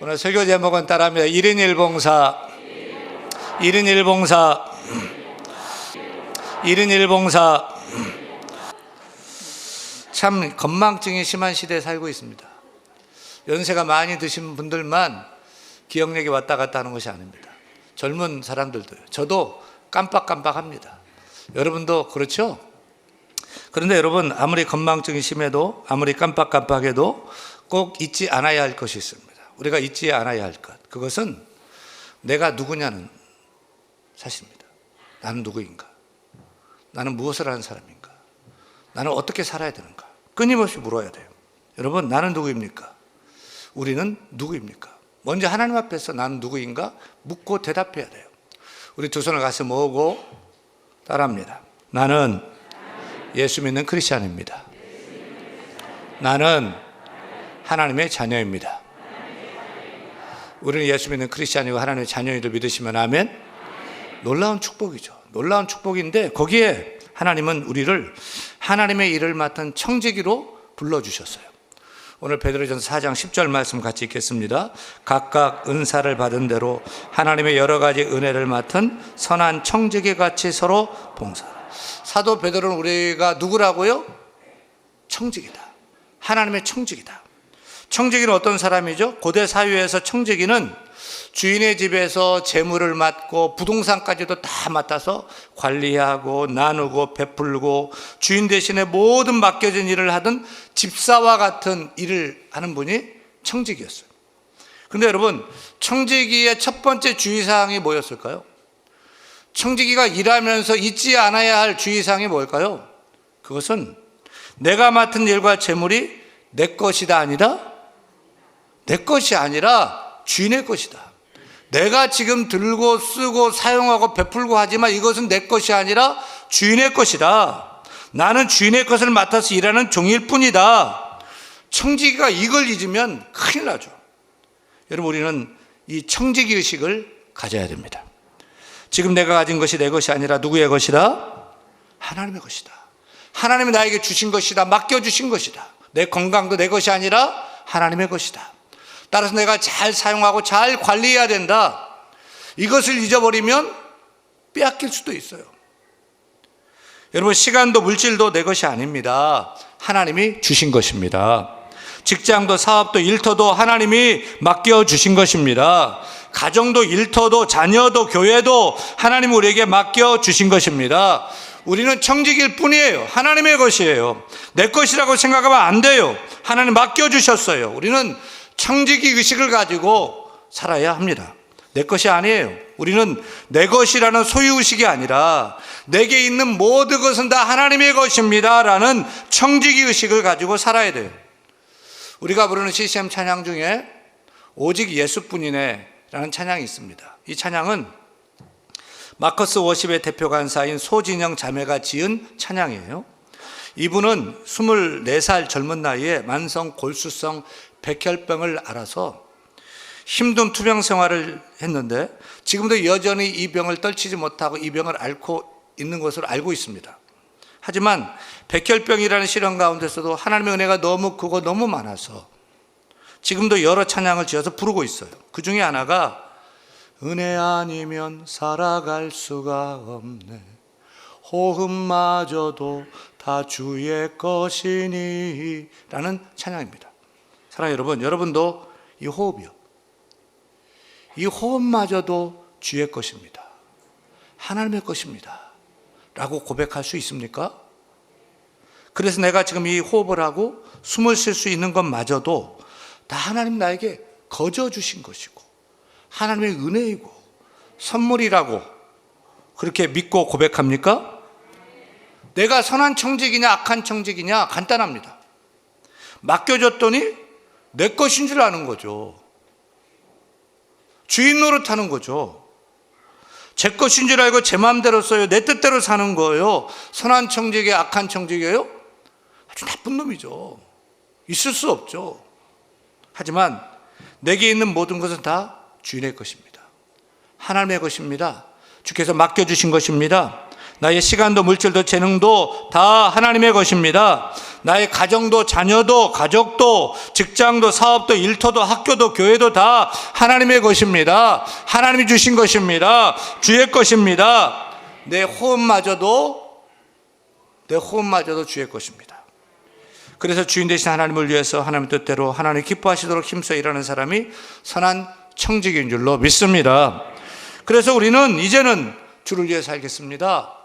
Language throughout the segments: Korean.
오늘 설교 제목은 따라합니다. 1인 1봉사, 1인 1봉사, 1인 1봉사. 참 건망증이 심한 시대에 살고 있습니다. 연세가 많이 드신 분들만 기억력이 왔다 갔다 하는 것이 아닙니다. 젊은 사람들도요. 저도 깜빡깜빡합니다. 여러분도 그렇죠? 그런데 여러분, 아무리 건망증이 심해도, 아무리 깜빡깜빡해도 꼭 잊지 않아야 할 것이 있습니다. 우리가 잊지 않아야 할 것, 그것은 내가 누구냐는 사실입니다. 나는 누구인가? 나는 무엇을 하는 사람인가? 나는 어떻게 살아야 되는가? 끊임없이 물어야 돼요. 여러분, 나는 누구입니까? 우리는 누구입니까? 먼저 하나님 앞에서 나는 누구인가 묻고 대답해야 돼요. 우리 두 손을 가슴 모으고 따라합니다. 나는 예수 믿는 크리스찬입니다. 나는 하나님의 자녀입니다. 우리는 예수 믿는 크리스찬이고 하나님의 자녀임을 믿으시면 아멘. 놀라운 축복이죠. 놀라운 축복인데 거기에 하나님은 우리를 하나님의 일을 맡은 청지기로 불러주셨어요. 오늘 베드로전서 4장 10절 말씀 같이 읽겠습니다. 각각 은사를 받은 대로 하나님의 여러 가지 은혜를 맡은 선한 청지기 같이 서로 봉사하라. 사도 베드로는 우리가 누구라고요? 청지기다. 하나님의 청지기다. 청지기는 어떤 사람이죠? 고대 사회에서 청지기는 주인의 집에서 재물을 맡고 부동산까지도 다 맡아서 관리하고 나누고 베풀고 주인 대신에 모든 맡겨진 일을 하던 집사와 같은 일을 하는 분이 청지기였어요. 그런데 여러분, 청지기의 첫 번째 주의사항이 뭐였을까요? 청지기가 일하면서 잊지 않아야 할 주의사항이 뭘까요? 그것은 내가 맡은 일과 재물이 내 것이다 아니라 내 것이 아니라 주인의 것이다. 내가 지금 들고 쓰고 사용하고 베풀고 하지만 이것은 내 것이 아니라 주인의 것이다. 나는 주인의 것을 맡아서 일하는 종일 뿐이다. 청지기가 이걸 잊으면 큰일 나죠. 여러분, 우리는 이 청지기 의식을 가져야 됩니다. 지금 내가 가진 것이 내 것이 아니라 누구의 것이다? 하나님의 것이다. 하나님이 나에게 주신 것이다. 맡겨주신 것이다. 내 건강도 내 것이 아니라 하나님의 것이다. 따라서 내가 잘 사용하고 잘 관리해야 된다. 이것을 잊어버리면 빼앗길 수도 있어요. 여러분, 시간도 물질도 내 것이 아닙니다. 하나님이 주신 것입니다. 직장도 사업도 일터도 하나님이 맡겨주신 것입니다. 가정도 일터도 자녀도 교회도 하나님이 우리에게 맡겨주신 것입니다. 우리는 청지기일 뿐이에요. 하나님의 것이에요. 내 것이라고 생각하면 안 돼요. 하나님 맡겨주셨어요. 우리는 청지기 의식을 가지고 살아야 합니다. 내 것이 아니에요. 우리는 내 것이라는 소유의식이 아니라 내게 있는 모든 것은 다 하나님의 것입니다 라는 청지기 의식을 가지고 살아야 돼요. 우리가 부르는 CCM 찬양 중에 오직 예수뿐이네 라는 찬양이 있습니다. 이 찬양은 마커스 워십의 대표 간사인 소진영 자매가 지은 찬양이에요. 이분은 24살 젊은 나이에 만성 골수성 백혈병을 앓아서 힘든 투병 생활을 했는데 지금도 여전히 이 병을 떨치지 못하고 이 병을 앓고 있는 것으로 알고 있습니다. 하지만 백혈병이라는 시련 가운데서도 하나님의 은혜가 너무 크고 너무 많아서 지금도 여러 찬양을 지어서 부르고 있어요. 그 중에 하나가 은혜 아니면 살아갈 수가 없네, 호흡마저도 다 주의 것이니 라는 찬양입니다. 사랑하는 여러분, 여러분도 이 호흡이요, 이 호흡마저도 주의 것입니다, 하나님의 것입니다 라고 고백할 수 있습니까? 그래서 내가 지금 이 호흡을 하고 숨을 쉴 수 있는 것마저도 다 하나님 나에게 거저 주신 것이고 하나님의 은혜이고 선물이라고 그렇게 믿고 고백합니까? 내가 선한 청지기냐 악한 청지기냐 간단합니다. 맡겨줬더니 내 것인 줄 아는 거죠. 주인 노릇하는 거죠. 제 것인 줄 알고 제 마음대로 써요. 내 뜻대로 사는 거예요. 선한 청지기 악한 청지기예요? 아주 나쁜 놈이죠. 있을 수 없죠. 하지만 내게 있는 모든 것은 다 주인의 것입니다. 하나님의 것입니다. 주께서 맡겨주신 것입니다. 나의 시간도 물질도 재능도 다 하나님의 것입니다. 나의 가정도 자녀도 가족도 직장도 사업도 일터도 학교도 교회도 다 하나님의 것입니다. 하나님이 주신 것입니다. 주의 것입니다. 내 호흡마저도 주의 것입니다. 그래서 주인 되신 하나님을 위해서 하나님 뜻대로 하나님 기뻐하시도록 힘써 일하는 사람이 선한 청직인 줄로 믿습니다. 그래서 우리는 이제는 주를 위해 살겠습니다.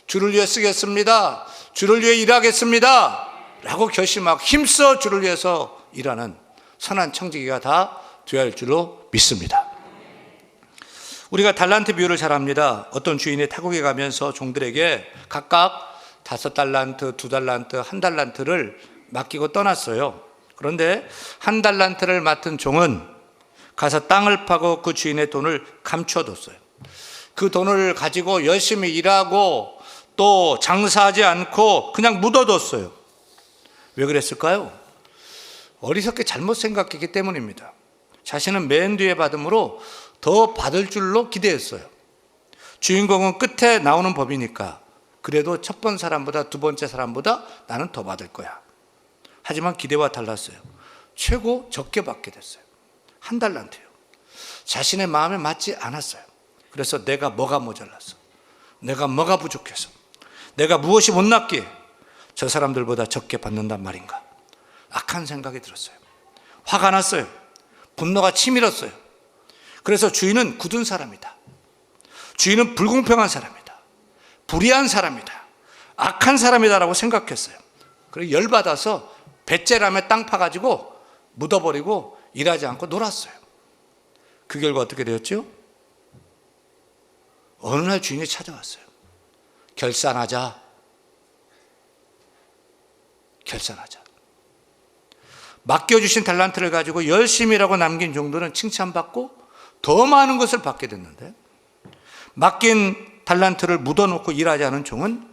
주를 위해 쓰겠습니다. 주를 위해 일하겠습니다. 라고 결심하고 힘써 주를 위해서 일하는 선한 청지기가 다 되어야 할 줄로 믿습니다. 우리가 달란트 비유를 잘 압니다. 어떤 주인이 타국에 가면서 종들에게 각각 5달란트, 2달란트, 1달란트를 맡기고 떠났어요. 그런데 1달란트를 맡은 종은 가서 땅을 파고 그 주인의 돈을 감춰뒀어요. 그 돈을 가지고 열심히 일하고 또 장사하지 않고 그냥 묻어뒀어요. 왜 그랬을까요? 어리석게 잘못 생각했기 때문입니다. 자신은 맨 뒤에 받음으로 더 받을 줄로 기대했어요. 주인공은 끝에 나오는 법이니까 그래도 첫 번 사람보다 두 번째 사람보다 나는 더 받을 거야. 하지만 기대와 달랐어요. 최고 적게 받게 됐어요. 1달란트요. 자신의 마음에 맞지 않았어요. 그래서 내가 뭐가 모자랐어? 내가 뭐가 부족해서? 내가 무엇이 못났기에 저 사람들보다 적게 받는단 말인가? 악한 생각이 들었어요. 화가 났어요. 분노가 치밀었어요. 그래서 주인은 굳은 사람이다. 주인은 불공평한 사람이다. 불의한 사람이다. 악한 사람이다라고 생각했어요. 그래서 열받아서 배째람에 땅 파가지고 묻어버리고 일하지 않고 놀았어요. 그 결과 어떻게 되었죠? 어느 날 주인이 찾아왔어요. 결산하자. 맡겨주신 달란트를 가지고 열심히 일하고 남긴 종들은 칭찬받고 더 많은 것을 받게 됐는데, 맡긴 달란트를 묻어놓고 일하지 않은 종은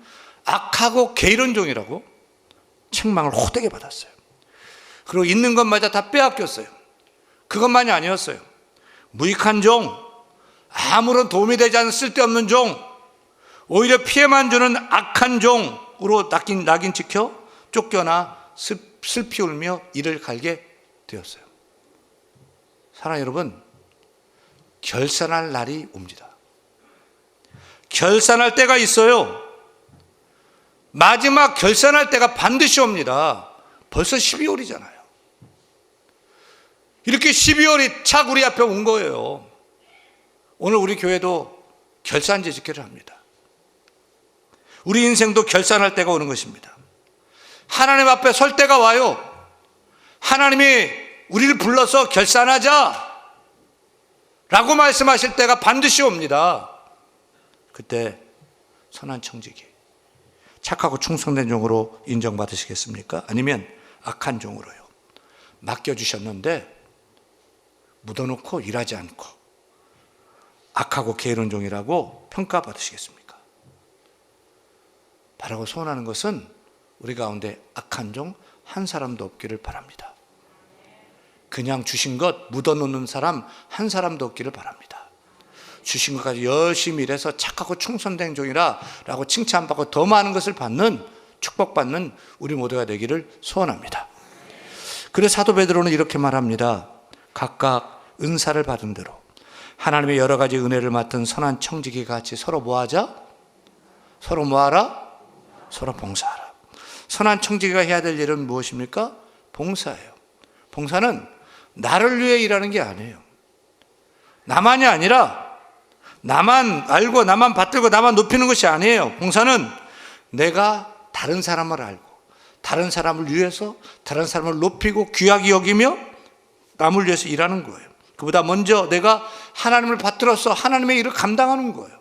악하고 게으른 종이라고 책망을 호되게 받았어요. 그리고 있는 것마저 다 빼앗겼어요. 그것만이 아니었어요. 무익한 종, 아무런 도움이 되지 않는 쓸데없는 종, 오히려 피해만 주는 악한 종으로 낙인 찍혀 쫓겨나 슬피 울며 이를 갈게 되었어요. 사랑하는 여러분, 결산할 날이 옵니다. 결산할 때가 있어요. 마지막 결산할 때가 반드시 옵니다. 벌써 12월이잖아요. 이렇게 12월이 착 우리 앞에 온 거예요. 오늘 우리 교회도 결산제 집회를 합니다. 우리 인생도 결산할 때가 오는 것입니다. 하나님 앞에 설 때가 와요. 하나님이 우리를 불러서 결산하자 라고 말씀하실 때가 반드시 옵니다. 그때 선한 청지기, 착하고 충성된 종으로 인정받으시겠습니까? 아니면 악한 종으로요? 맡겨주셨는데 묻어놓고 일하지 않고 악하고 게으른 종이라고 평가받으시겠습니까? 바라고 소원하는 것은 우리 가운데 악한 종 한 사람도 없기를 바랍니다. 그냥 주신 것 묻어놓는 사람 한 사람도 없기를 바랍니다. 주신 것까지 열심히 일해서 착하고 충성된 종이라 라고 칭찬받고 더 많은 것을 받는, 축복받는 우리 모두가 되기를 소원합니다. 그래서 사도 베드로는 이렇게 말합니다. 각각 은사를 받은 대로 하나님의 여러 가지 은혜를 맡은 선한 청지기 같이 서로 뭐하자? 서로 뭐하라? 서로 봉사하라. 선한 청지기가 해야 될 일은 무엇입니까? 봉사예요. 봉사는 나를 위해 일하는 게 아니에요. 나만이 아니라 나만 알고 나만 받들고 나만 높이는 것이 아니에요. 봉사는 내가 다른 사람을 알고 다른 사람을 위해서 다른 사람을 높이고 귀하게 여기며 남을 위해서 일하는 거예요. 그보다 먼저 내가 하나님을 받들어서 하나님의 일을 감당하는 거예요.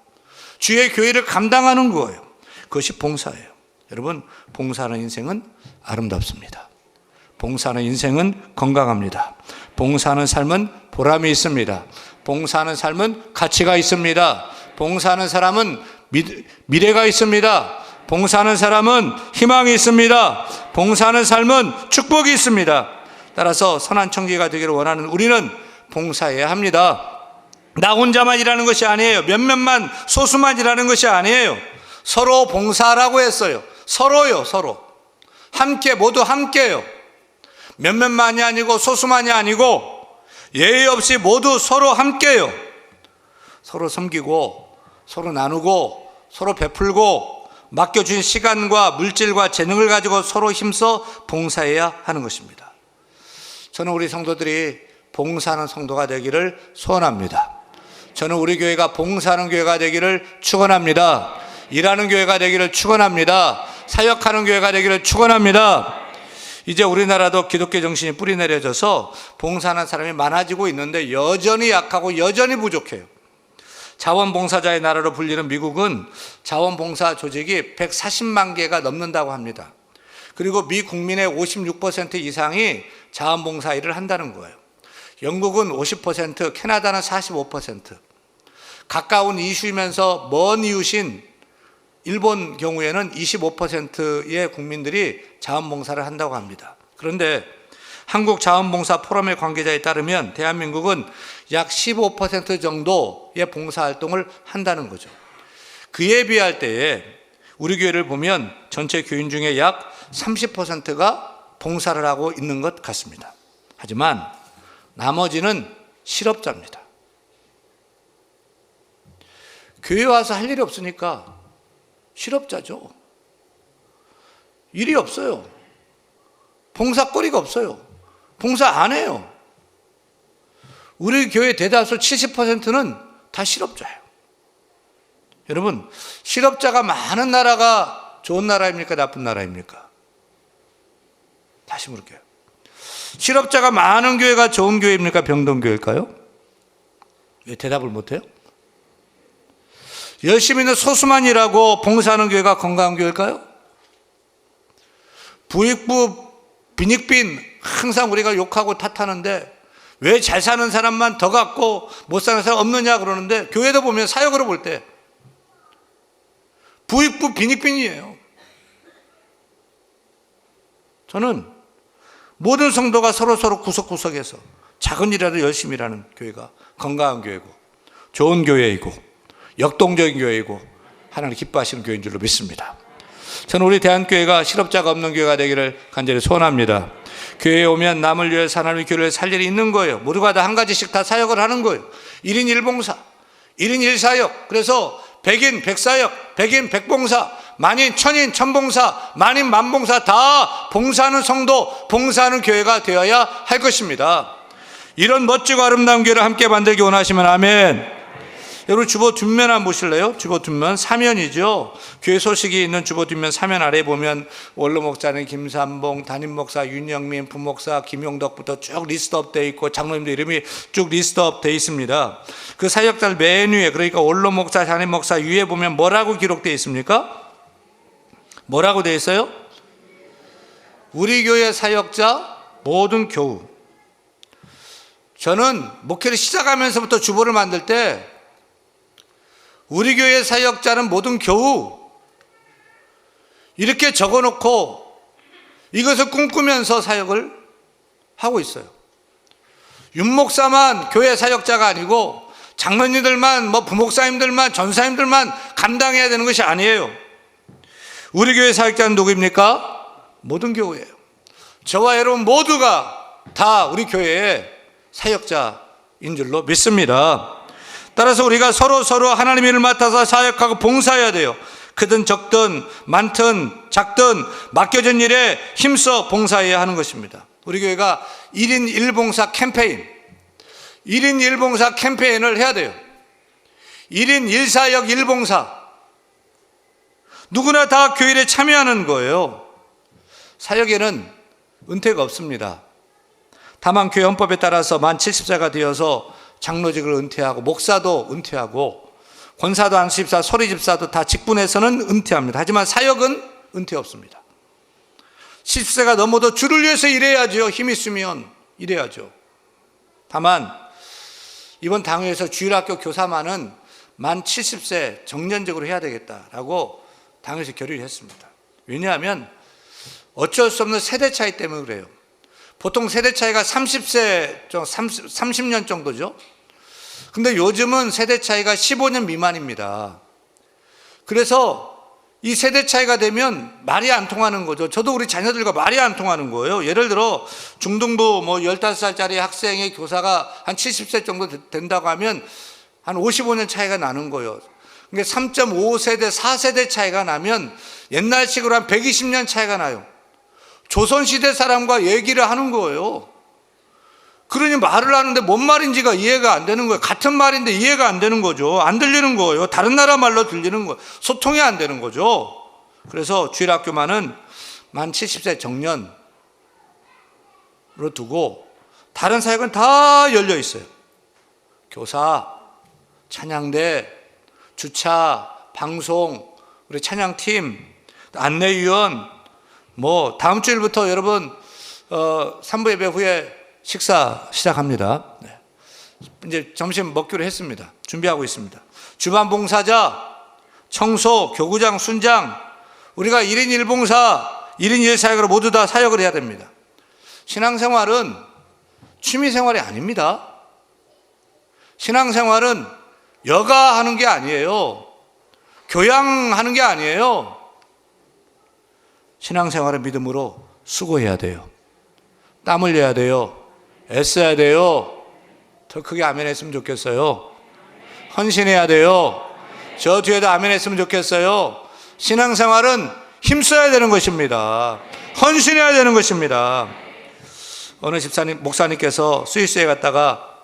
주의 교회를 감당하는 거예요. 그것이 봉사예요. 여러분, 봉사하는 인생은 아름답습니다. 봉사하는 인생은 건강합니다. 봉사하는 삶은 보람이 있습니다. 봉사하는 삶은 가치가 있습니다. 봉사하는 사람은 미래가 있습니다. 봉사하는 사람은 희망이 있습니다. 봉사하는 삶은 축복이 있습니다. 따라서 선한 청지기가 되기를 원하는 우리는 봉사해야 합니다. 나 혼자만 일하는 것이 아니에요. 몇몇만 소수만 일하는 것이 아니에요. 서로 봉사라고 했어요. 서로요, 서로. 함께, 모두 함께요. 몇몇만이 아니고 소수만이 아니고 예의 없이 모두 서로 함께요. 서로 섬기고, 서로 나누고, 서로 베풀고, 맡겨준 시간과 물질과 재능을 가지고 서로 힘써 봉사해야 하는 것입니다. 저는 우리 성도들이 봉사하는 성도가 되기를 소원합니다. 저는 우리 교회가 봉사하는 교회가 되기를 축원합니다. 일하는 교회가 되기를 축원합니다. 사역하는 교회가 되기를 축원합니다. 이제 우리나라도 기독교 정신이 뿌리 내려져서 봉사하는 사람이 많아지고 있는데 여전히 약하고 여전히 부족해요. 자원봉사자의 나라로 불리는 미국은 자원봉사 조직이 140만 개가 넘는다고 합니다. 그리고 미 국민의 56% 이상이 자원봉사 일을 한다는 거예요. 영국은 50%, 캐나다는 45%. 가까운 이슈이면서 먼 이웃인 일본 경우에는 25%의 국민들이 자원봉사를 한다고 합니다. 그런데 한국자원봉사 포럼의 관계자에 따르면 대한민국은 약 15% 정도의 봉사활동을 한다는 거죠. 그에 비할 때에 우리 교회를 보면 전체 교인 중에 약 30%가 봉사를 하고 있는 것 같습니다. 하지만 나머지는 실업자입니다. 교회 와서 할 일이 없으니까 실업자죠. 일이 없어요. 봉사거리가 없어요. 봉사 안 해요. 우리 교회 대다수 70%는 다 실업자예요. 여러분, 실업자가 많은 나라가 좋은 나라입니까? 나쁜 나라입니까? 다시 물을게요. 실업자가 많은 교회가 좋은 교회입니까? 병든 교회일까요? 왜 대답을 못해요? 열심히 있는 소수만 일하고 봉사하는 교회가 건강한 교회일까요? 부익부 빈익빈 항상 우리가 욕하고 탓하는데 왜 잘 사는 사람만 더 갖고 못 사는 사람 없느냐 그러는데 교회도 보면 사역으로 볼 때 부익부 빈익빈이에요. 저는 모든 성도가 서로 구석구석에서 작은 일이라도 열심히 일하는 교회가 건강한 교회고 좋은 교회이고 역동적인 교회이고 하나님 기뻐하시는 교회인 줄로 믿습니다. 저는 우리 대한교회가 실업자가 없는 교회가 되기를 간절히 소원합니다. 교회에 오면 남을 위해 하나님의 교회를 살 일이 있는 거예요. 모두가 다 한 가지씩 다 사역을 하는 거예요. 1인 1봉사, 1인 1사역. 그래서 100인 100사역, 100인 100봉사, 만인 1000인 1000봉사, 만인 만봉사 다 봉사하는 성도, 봉사하는 교회가 되어야 할 것입니다. 이런 멋지고 아름다운 교회를 함께 만들기 원하시면 아멘. 여러분 주보 뒷면 한번 보실래요? 주보 뒷면 사면이죠. 교회 소식이 있는 주보 뒷면 사면 아래 보면 원로 목사는 김삼봉, 담임 목사 윤영민, 부목사 김용덕부터 쭉 리스트업 되어 있고 장로님들 이름이 쭉 리스트업 되어 있습니다. 그 사역자들 맨 위에, 그러니까 원로 목사, 담임 목사 위에 보면 뭐라고 기록되어 있습니까? 뭐라고 되어 있어요? 우리 교회 사역자 모든 교우. 저는 목회를 시작하면서부터 주보를 만들 때 우리 교회 사역자는 모든 교우 이렇게 적어놓고 이것을 꿈꾸면서 사역을 하고 있어요. 윤목사만 교회 사역자가 아니고 장로님들만 부목사님들만 전사님들만 감당해야 되는 것이 아니에요. 우리 교회 사역자는 누구입니까? 모든 교우예요. 저와 여러분 모두가 다 우리 교회의 사역자인 줄로 믿습니다. 따라서 우리가 서로 하나님의 일을 맡아서 사역하고 봉사해야 돼요. 크든 적든 많든 작든 맡겨진 일에 힘써 봉사해야 하는 것입니다. 우리 교회가 1인 1봉사 캠페인, 1인 1봉사 캠페인을 해야 돼요. 1인 1사역 1봉사. 누구나 다 교회에 참여하는 거예요. 사역에는 은퇴가 없습니다. 다만 교회 헌법에 따라서 만 70세가 되어서 장로직을 은퇴하고 목사도 은퇴하고 권사도 안수집사, 소리집사도 다 직분에서는 은퇴합니다. 하지만 사역은 은퇴 없습니다. 70세가 넘어도 주를 위해서 일해야죠. 힘 있으면 일해야죠. 다만 이번 당회에서 주일학교 교사만은 만 70세 정년직으로 해야 되겠다라고 당회에서 결의를 했습니다. 왜냐하면 어쩔 수 없는 세대 차이 때문에 그래요. 보통 세대 차이가 30년 정도죠. 근데 요즘은 세대 차이가 15년 미만입니다. 그래서 이 세대 차이가 되면 말이 안 통하는 거죠. 저도 우리 자녀들과 말이 안 통하는 거예요. 예를 들어 중등부 15살짜리 학생의 교사가 한 70세 정도 된다고 하면 한 55년 차이가 나는 거예요. 그러니까 3.5세대, 4세대 차이가 나면 옛날식으로 한 120년 차이가 나요. 조선시대 사람과 얘기를 하는 거예요. 그러니 말을 하는데 뭔 말인지가 이해가 안 되는 거예요. 같은 말인데 이해가 안 되는 거죠. 안 들리는 거예요. 다른 나라 말로 들리는 거예요. 소통이 안 되는 거죠. 그래서 주일학교만은 만 70세 정년으로 두고 다른 사역은 다 열려 있어요. 교사, 찬양대, 주차, 방송, 우리 찬양팀, 안내위원, 다음 주일부터 여러분 3부 예배 후에 식사 시작합니다. 네. 이제 점심 먹기로 했습니다. 준비하고 있습니다. 주반 봉사자, 청소, 교구장, 순장, 우리가 1인 1봉사, 1인 1사역으로 모두 다 사역을 해야 됩니다. 신앙생활은 취미생활이 아닙니다. 신앙생활은 여가하는 게 아니에요. 교양하는 게 아니에요. 신앙생활은 믿음으로 수고해야 돼요. 땀 흘려야 돼요. 애써야 돼요. 더 크게 아멘 했으면 좋겠어요. 헌신해야 돼요. 저 뒤에도 아멘 했으면 좋겠어요. 신앙생활은 힘써야 되는 것입니다. 헌신해야 되는 것입니다. 어느 목사님께서 스위스에 갔다가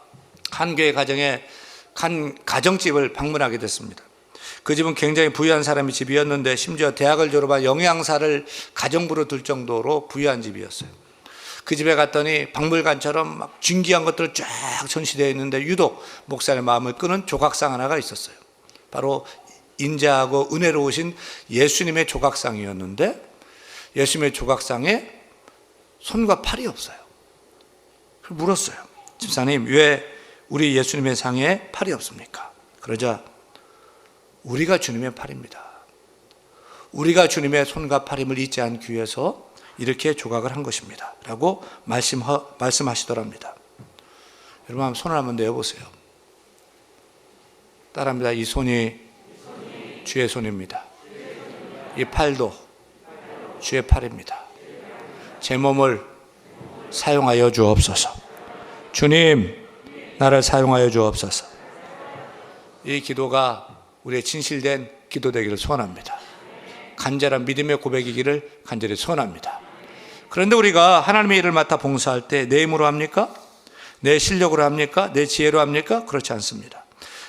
한 교회 가정에 가정집을 방문하게 됐습니다. 그 집은 굉장히 부유한 사람의 집이었는데 심지어 대학을 졸업한 영양사를 가정부로 둘 정도로 부유한 집이었어요. 그 집에 갔더니 박물관처럼 막 진귀한 것들 쫙 전시되어 있는데 유독 목사의 마음을 끄는 조각상 하나가 있었어요. 바로 인자하고 은혜로우신 예수님의 조각상이었는데 예수님의 조각상에 손과 팔이 없어요. 그래서 물었어요. 집사님, 왜 우리 예수님의 상에 팔이 없습니까? 그러자 우리가 주님의 팔입니다. 우리가 주님의 손과 팔임을 잊지 않기 위해서 이렇게 조각을 한 것입니다. 라고 말씀하시더랍니다. 여러분 한번 손을 한번 내어보세요. 따라합니다. 이 손이 주의 손입니다. 이 팔도 주의 팔입니다. 제 몸을 사용하여 주옵소서. 주님, 나를 사용하여 주옵소서. 이 기도가 우리의 진실된 기도 되기를 소원합니다. 간절한 믿음의 고백이기를 간절히 소원합니다. 그런데 우리가 하나님의 일을 맡아 봉사할 때 내 힘으로 합니까? 내 실력으로 합니까? 내 지혜로 합니까? 그렇지 않습니다.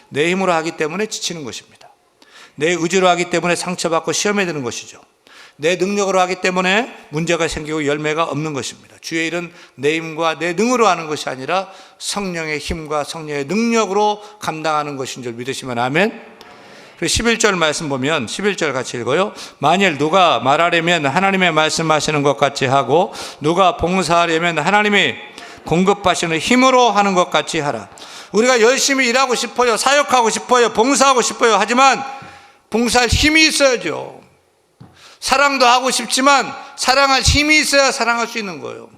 내 힘으로 하기 때문에 지치는 것입니다. 내 의지로 하기 때문에 상처받고 시험에 드는 것이죠. 내 능력으로 하기 때문에 문제가 생기고 열매가 없는 것입니다. 주의 일은 내 힘과 내 능으로 하는 것이 아니라 성령의 힘과 성령의 능력으로 감당하는 것인 줄 믿으시면 아멘. 11절 말씀 보면 11절 같이 읽어요. 만일 누가 말하려면 하나님의 말씀하시는 것 같이 하고 누가 봉사하려면 하나님이 공급하시는 힘으로 하는 것 같이 하라. 우리가 열심히 일하고 싶어요. 사역하고 싶어요. 봉사하고 싶어요. 하지만 봉사할 힘이 있어야죠. 사랑도 하고 싶지만 사랑할 힘이 있어야 사랑할 수 있는 거예요.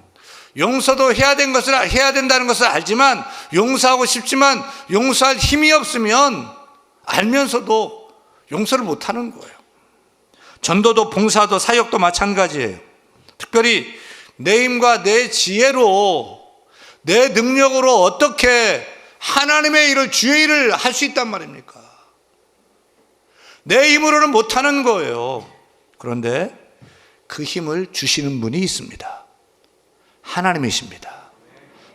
용서도 해야 된다는 것을 알지만 용서하고 싶지만 용서할 힘이 없으면 알면서도 용서를 못하는 거예요. 전도도 봉사도 사역도 마찬가지예요. 특별히 내 힘과 내 지혜로 내 능력으로 어떻게 하나님의 일을 주의 일을 할 수 있단 말입니까? 내 힘으로는 못하는 거예요. 그런데 그 힘을 주시는 분이 있습니다. 하나님이십니다.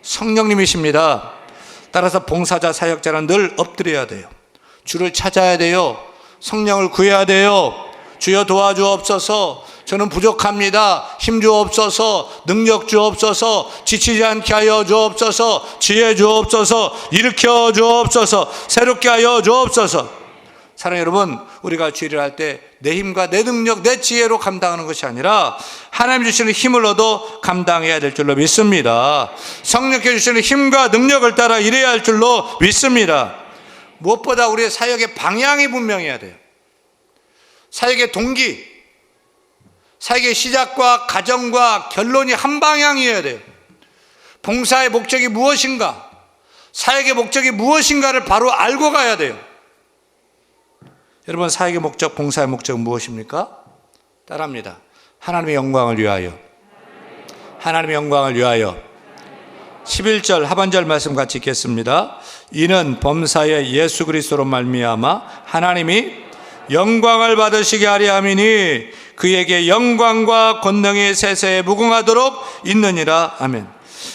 성령님이십니다. 따라서 봉사자 사역자는 늘 엎드려야 돼요. 주를 찾아야 돼요. 성령을 구해야 돼요. 주여 도와주옵소서. 저는 부족합니다. 힘 주옵소서. 능력 주옵소서. 지치지 않게 하여 주옵소서. 지혜 주옵소서. 일으켜 주옵소서. 새롭게 하여 주옵소서. 사랑하는 여러분, 우리가 주일을 할 때 내 힘과 내 능력, 내 지혜로 감당하는 것이 아니라 하나님 주시는 힘을 얻어 감당해야 될 줄로 믿습니다. 성령께 주시는 힘과 능력을 따라 일해야 할 줄로 믿습니다. 무엇보다 우리의 사역의 방향이 분명해야 돼요. 사역의 동기, 사역의 시작과 가정과 결론이 한 방향이어야 돼요. 봉사의 목적이 무엇인가, 사역의 목적이 무엇인가를 바로 알고 가야 돼요. 여러분, 사역의 목적, 봉사의 목적은 무엇입니까? 따라합니다. 하나님의 영광을 위하여. 하나님의 영광을 위하여. 11절 하반절 말씀 같이 읽겠습니다. 이는 범사에 예수 그리스도로 말미암아 하나님이 영광을 받으시게 하려 함이니 그에게 영광과 권능이 세세에 무궁하도록 있느니라. 아멘.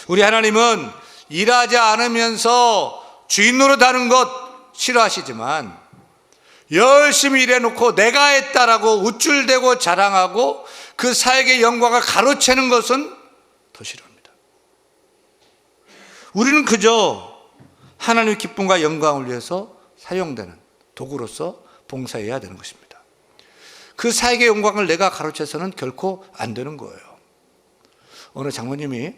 우리 하나님은 일하지 않으면서 주인 노릇하는 것 싫어하시지만 열심히 일해놓고 내가 했다라고 우쭐대고 자랑하고 그 사역의 영광을 가로채는 것은 더 싫어합니다. 우리는 그저 하나님의 기쁨과 영광을 위해서 사용되는 도구로서 봉사해야 되는 것입니다. 그 사역의 영광을 내가 가로채서는 결코 안 되는 거예요. 어느 장모님이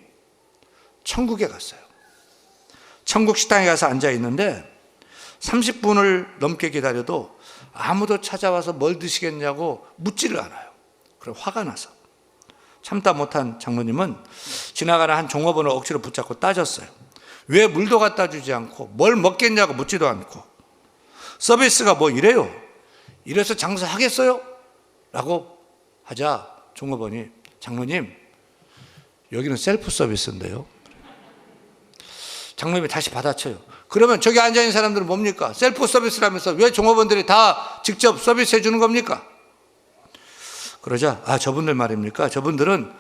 천국에 갔어요. 천국 식당에 가서 앉아 있는데 30분을 넘게 기다려도 아무도 찾아와서 뭘 드시겠냐고 묻지를 않아요. 그럼 화가 나서 참다 못한 장모님은 지나가는 한 종업원을 억지로 붙잡고 따졌어요. 왜 물도 갖다 주지 않고 뭘 먹겠냐고 묻지도 않고 서비스가 뭐 이래요? 이래서 장사하겠어요? 라고 하자 종업원이 장모님 여기는 셀프 서비스인데요. 장모님이 다시 받아쳐요. 그러면 저기 앉아있는 사람들은 뭡니까? 셀프 서비스라면서 왜 종업원들이 다 직접 서비스 해주는 겁니까? 그러자 저분들 말입니까? 저분들은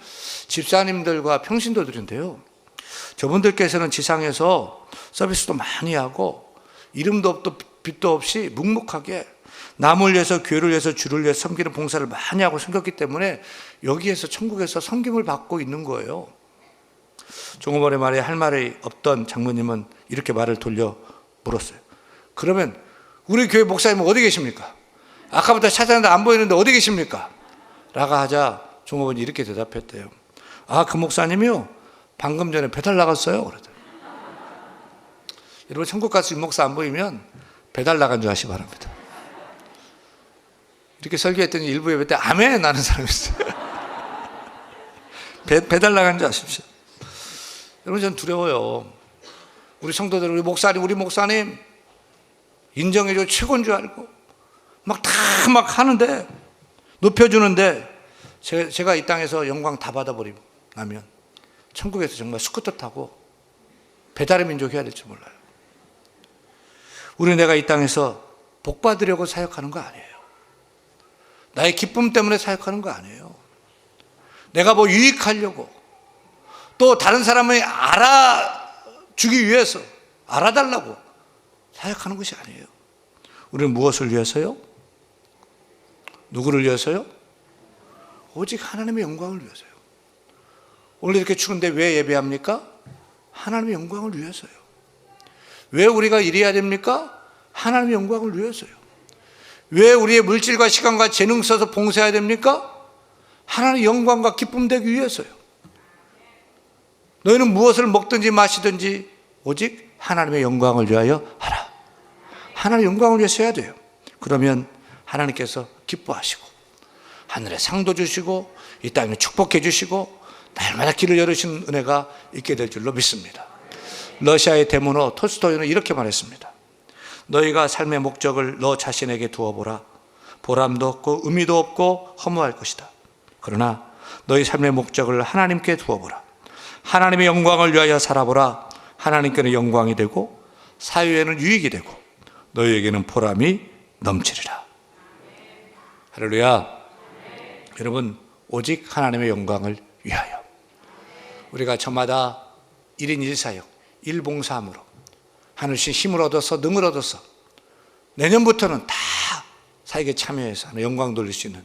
집사님들과 평신도들인데요. 저분들께서는 지상에서 서비스도 많이 하고 이름도 없고 빛도 없이 묵묵하게 남을 위해서 교회를 위해서 주를 위해서 섬기는 봉사를 많이 하고 섬겼기 때문에 여기에서 천국에서 섬김을 받고 있는 거예요. 종업원의 말에 할 말이 없던 장모님은 이렇게 말을 돌려 물었어요. 그러면 우리 교회 목사님은 어디 계십니까? 아까부터 찾았는데 안 보이는데 어디 계십니까? 라고 하자 종업원이 이렇게 대답했대요. 그 목사님이요? 방금 전에 배달 나갔어요. 그러더라고요. 여러분 천국 가서 이 목사 안 보이면 배달 나간 줄 아시기 바랍니다. 이렇게 설교했더니 일부 예배 때 아멘 하는 사람이 있어요. 배달 나간 줄 아십시오. 여러분 전 두려워요. 우리 성도들 우리 목사님 인정해줘 최고인 줄 알고 막 하는데 높여주는데 제가 이 땅에서 영광 다 받아버리고 나면 천국에서 정말 스쿠터 타고 배달의 민족 해야 될지 몰라요. 우리 내가 이 땅에서 복 받으려고 사역하는 거 아니에요. 나의 기쁨 때문에 사역하는 거 아니에요. 내가 뭐 유익하려고 또 다른 사람을 알아주기 위해서 알아달라고 사역하는 것이 아니에요. 우리는 무엇을 위해서요? 누구를 위해서요? 오직 하나님의 영광을 위해서요. 오늘 이렇게 추운데 왜 예배합니까? 하나님의 영광을 위해서요. 왜 우리가 일해야 됩니까? 하나님의 영광을 위해서요. 왜 우리의 물질과 시간과 재능 써서 봉사해야 됩니까? 하나님의 영광과 기쁨 되기 위해서요. 너희는 무엇을 먹든지 마시든지 오직 하나님의 영광을 위하여 하라. 하나님의 영광을 위해서 해야 돼요. 그러면 하나님께서 기뻐하시고 하늘에 상도 주시고 이 땅에 축복해 주시고 날마다 길을 열으시는 은혜가 있게 될 줄로 믿습니다. 러시아의 대문호 톨스토이는 이렇게 말했습니다. 너희가 삶의 목적을 너 자신에게 두어보라. 보람도 없고 의미도 없고 허무할 것이다. 그러나 너희 삶의 목적을 하나님께 두어보라. 하나님의 영광을 위하여 살아보라. 하나님께는 영광이 되고 사회에는 유익이 되고 너희에게는 보람이 넘치리라. 할렐루야. 여러분 오직 하나님의 영광을 위하여 우리가 저마다 1인 1사역 1봉사함으로 하늘신 힘을 얻어서 능을 얻어서 내년부터는 다 사역에 참여해서 영광 돌릴 수 있는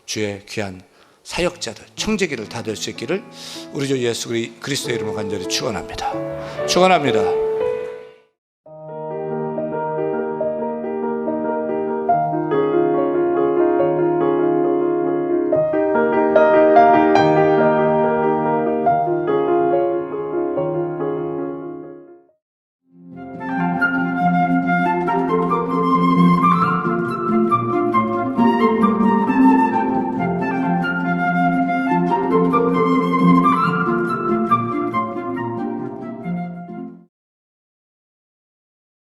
주의 귀한 사역자들 청지기를 다 될 수 있기를 우리 주 예수 그리스도의 이름으로 간절히 축원합니다. 축원합니다.